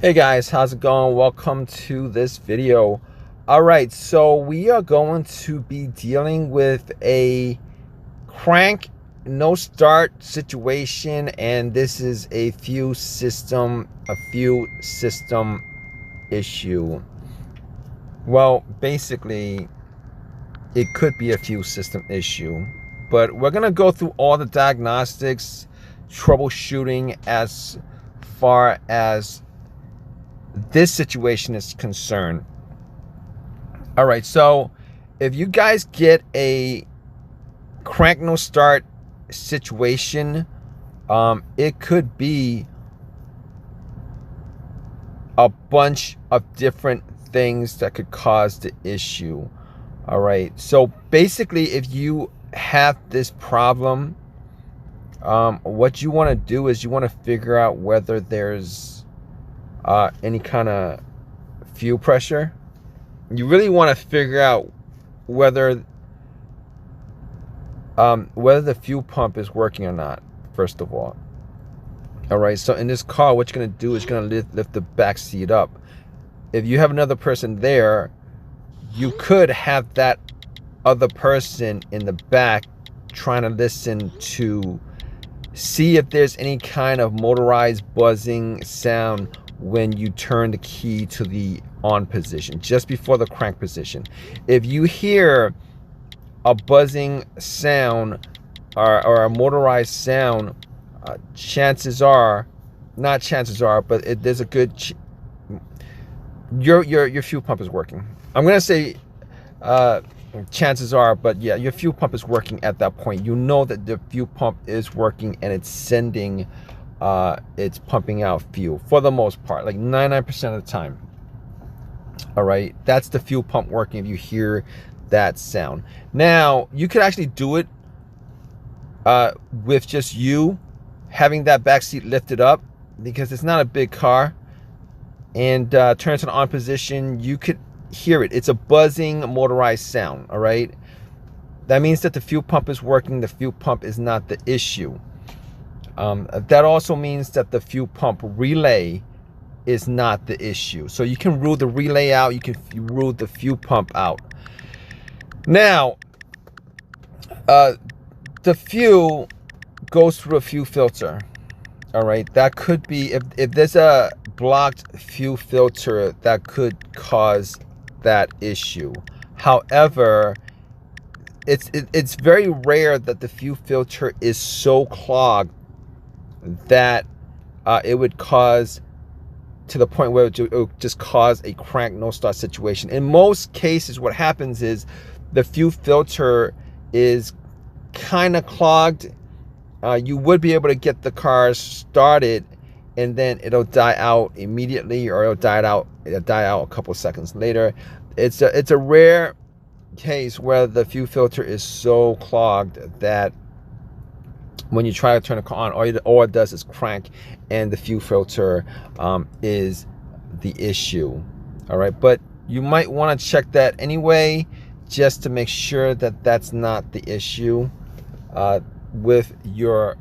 Hey guys, how's it going? Welcome to this video. All right, so we are going to be dealing with a crank no start situation, and this is a fuel system issue. Well, basically it could be a fuel system issue, but we're gonna go through all the diagnostics, troubleshooting as far as this situation is concerned. All right, so if you guys get a crank no start situation, it could be a bunch of different things that could cause the issue. All right, so basically if you have this problem, what you want to do is you want to figure out whether there's any kind of fuel pressure. You really want to figure out whether the fuel pump is working or not, first of all. All right, so in this car, what you're going to do is you're going to lift the back seat up. If you have another person there, you could have that other person in the back trying to listen to see if there's any kind of motorized buzzing sound when you turn the key to the on position, just before the crank position. If you hear a buzzing sound or a motorized sound, chances are, not chances are, but there's a good your fuel pump is working. I'm gonna say chances are, but yeah, your fuel pump is working at that point. You know that the fuel pump is working and it's sending it's pumping out fuel for the most part, like 99% of the time. All right, that's the fuel pump working if you hear that sound. Now you could actually do it with just you having that back seat lifted up, because it's not a big car, and turn it to the on position. You could hear it. It's a buzzing motorized sound. All right, that means that the fuel pump is working. The fuel pump is not the issue. That also means that the fuel pump relay is not the issue. So you can rule the relay out, you can rule the fuel pump out. Now, the fuel goes through a fuel filter. All right, that could be, if there's a blocked fuel filter, that could cause that issue. However, it's very rare that the fuel filter is so clogged that it would cause to the point where it would just cause a crank no start situation. In most cases, what happens is the fuel filter is kind of clogged. You would be able to get the car started, and then it'll die out immediately, or it'll die out a couple seconds later. It's a rare case where the fuel filter is so clogged that when you try to turn the car on, all it does is crank, and the fuel filter is the issue. All right, but you might want to check that anyway, just to make sure that that's not the issue with your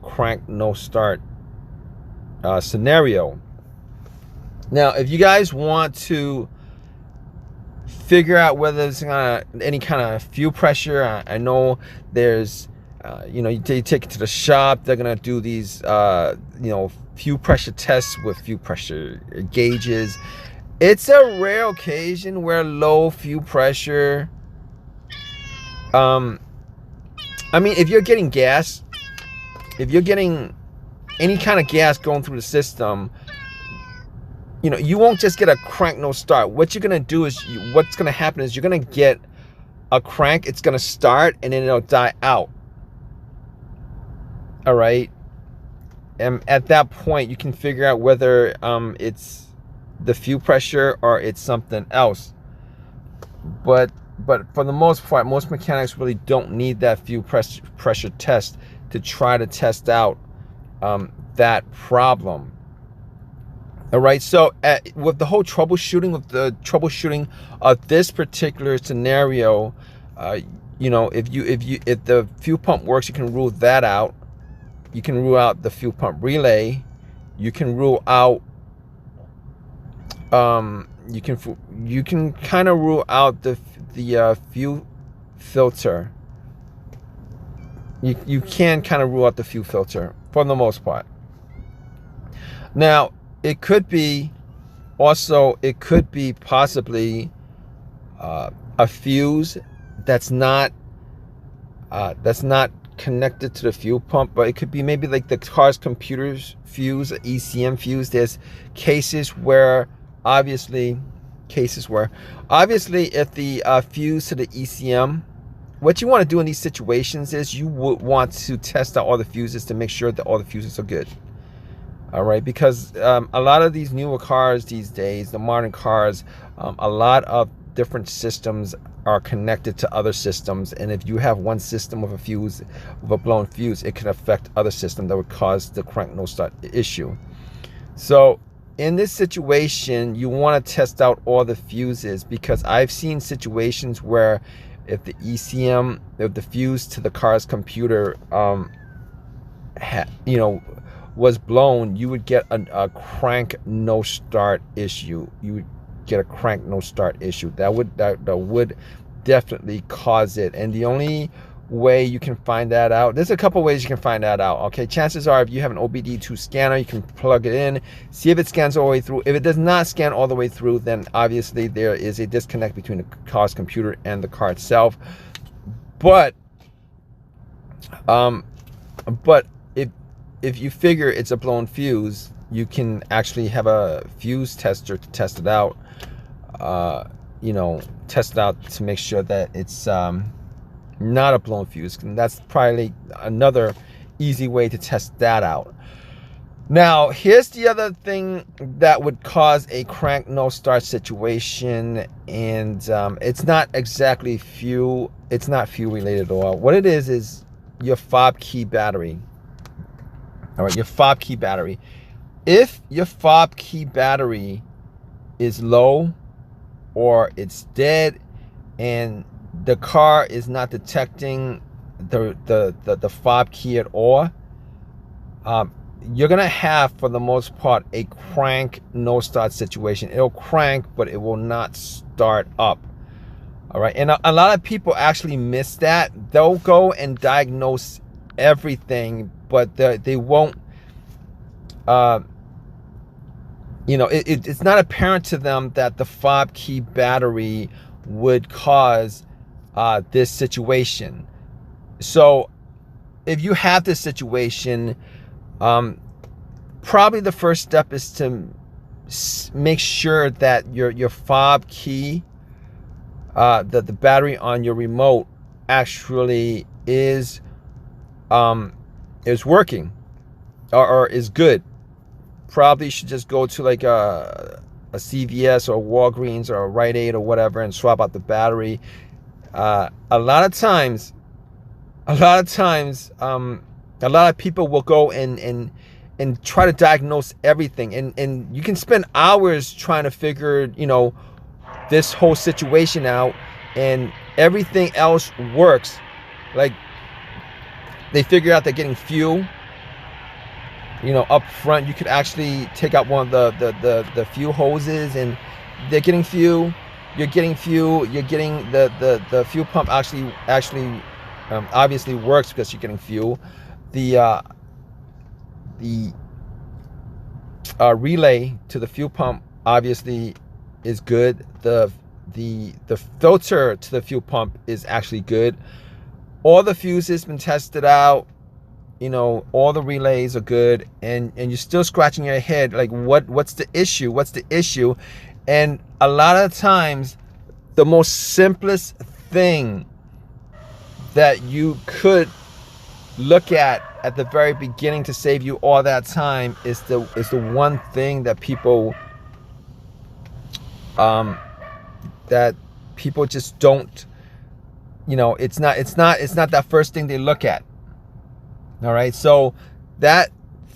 crank no start scenario. Now, if you guys want to figure out whether there's any kind of fuel pressure, I know there's you take it to the shop. They're gonna do these fuel pressure tests with fuel pressure gauges. It's a rare occasion where low fuel pressure, I mean, if you're getting gas, if you're getting any kind of gas going through the system, you won't just get a crank no start. What you're gonna do is, what's gonna happen is you're gonna get a crank, it's gonna start, and then it'll die out. All right, and at that point you can figure out whether it's the fuel pressure or it's something else. But for the most part, most mechanics really don't need that fuel pressure test to try to test out that problem. All right, so with the whole troubleshooting of this particular scenario, if the fuel pump works, you can rule that out. You can rule out the fuel pump relay. You can rule out you can kind of rule out the fuel filter. You can kind of rule out the fuel filter for the most part. Now, it could be possibly a fuse that's not connected to the fuel pump, but it could be maybe like the car's computer's fuse, ECM fuse. There's cases where obviously if the fuse to the ECM, what you want to do in these situations is you would want to test out all the fuses to make sure that all the fuses are good. All right, because a lot of these newer cars these days, the modern cars, a lot of different systems are connected to other systems, and if you have one system with a blown fuse, it can affect other systems that would cause the crank no start issue. So in this situation, you want to test out all the fuses, because I've seen situations where if the fuse to the car's computer was blown, you would get a crank no start issue. You would get a crank no start issue. That would definitely cause it. And the only way you can find that out, there's a couple ways you can find that out. Okay, chances are if you have an OBD2 scanner, you can plug it in, see if it scans all the way through. If it does not scan all the way through, then obviously there is a disconnect between the car's computer and the car itself. But if you figure it's a blown fuse, you can actually have a fuse tester to test it out. Test it out to make sure that it's not a blown fuse. And that's probably another easy way to test that out. Now, here's the other thing that would cause a crank no start situation, and it's not exactly fuel. It's not fuel related at all. What it is your FOB key battery. All right, your FOB key battery. If your FOB key battery is low or it's dead and the car is not detecting the FOB key at all, you're gonna have, for the most part, a crank no start situation. It'll crank, but it will not start up. All right, and a lot of people actually miss that. They'll go and diagnose everything, but they won't. It's not apparent to them that the FOB key battery would cause this situation. So if you have this situation, probably the first step is to make sure that your FOB key, that the battery on your remote actually is working or is good. Probably should just go to like a CVS or Walgreens or a Rite Aid or whatever and swap out the battery. A lot of times, a lot of people will go and try to diagnose everything, and you can spend hours trying to figure this whole situation out, and everything else works. Like, they figure out they're getting fuel. Up front, you could actually take out one of the fuel hoses, and they're getting fuel. You're getting fuel. You're getting the fuel pump actually obviously works because you're getting fuel. The relay to the fuel pump obviously is good. The filter to the fuel pump is actually good. All the fuses been tested out. All the relays are good, and you're still scratching your head like, what's the issue? And a lot of times, the most simplest thing that you could look at the very beginning to save you all that time is the one thing that people just don't, it's not that first thing they look at. All right, so that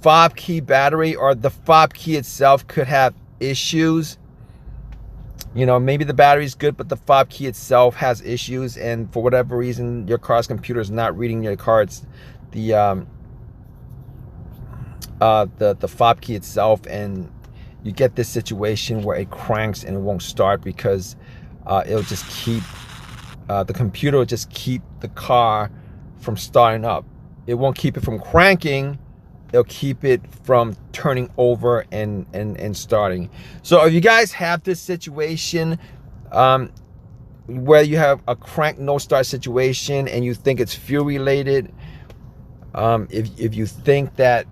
FOB key battery or the FOB key itself could have issues. Maybe the battery's good, but the FOB key itself has issues, and for whatever reason, your car's computer is not reading your cards, the FOB key itself, and you get this situation where it cranks and it won't start because it'll just keep the computer will just keep the car from starting up. It won't keep it from cranking. It'll keep it from turning over and starting. So if you guys have this situation where you have a crank no start situation and you think it's fuel related, if you think that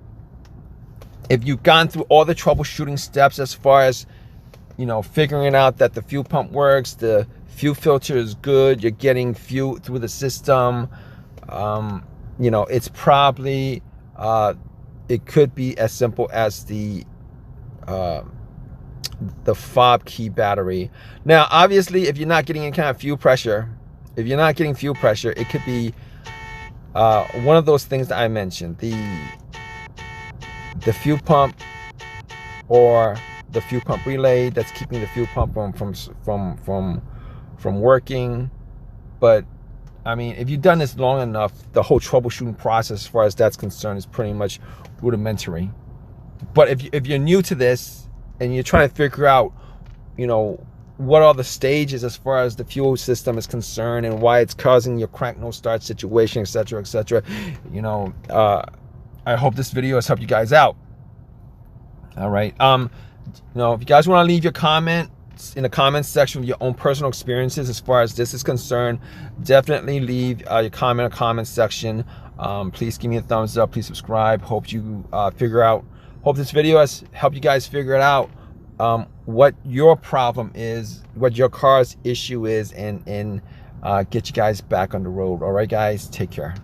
if you've gone through all the troubleshooting steps as far as, you know, figuring out that the fuel pump works, the fuel filter is good, you're getting fuel through the system, you know, it's probably it could be as simple as the FOB key battery. Now obviously if you're not getting any kind of fuel pressure, it could be one of those things that I mentioned, the fuel pump or the fuel pump relay that's keeping the fuel pump from working. But I mean, if you've done this long enough, the whole troubleshooting process as far as that's concerned is pretty much rudimentary. But if you're new to this and you're trying to figure out, you know, what are the stages as far as the fuel system is concerned and why it's causing your crank no start situation, etc., you know, I hope this video has helped you guys out. All right. You know, if you guys want to leave your comment in the comments section with your own personal experiences as far as this is concerned, definitely leave your comment in the comments section. Please give me a thumbs up. Please subscribe. Hope this video has helped you guys figure it out, what your problem is, what your car's issue is, and get you guys back on the road. All right, guys, take care.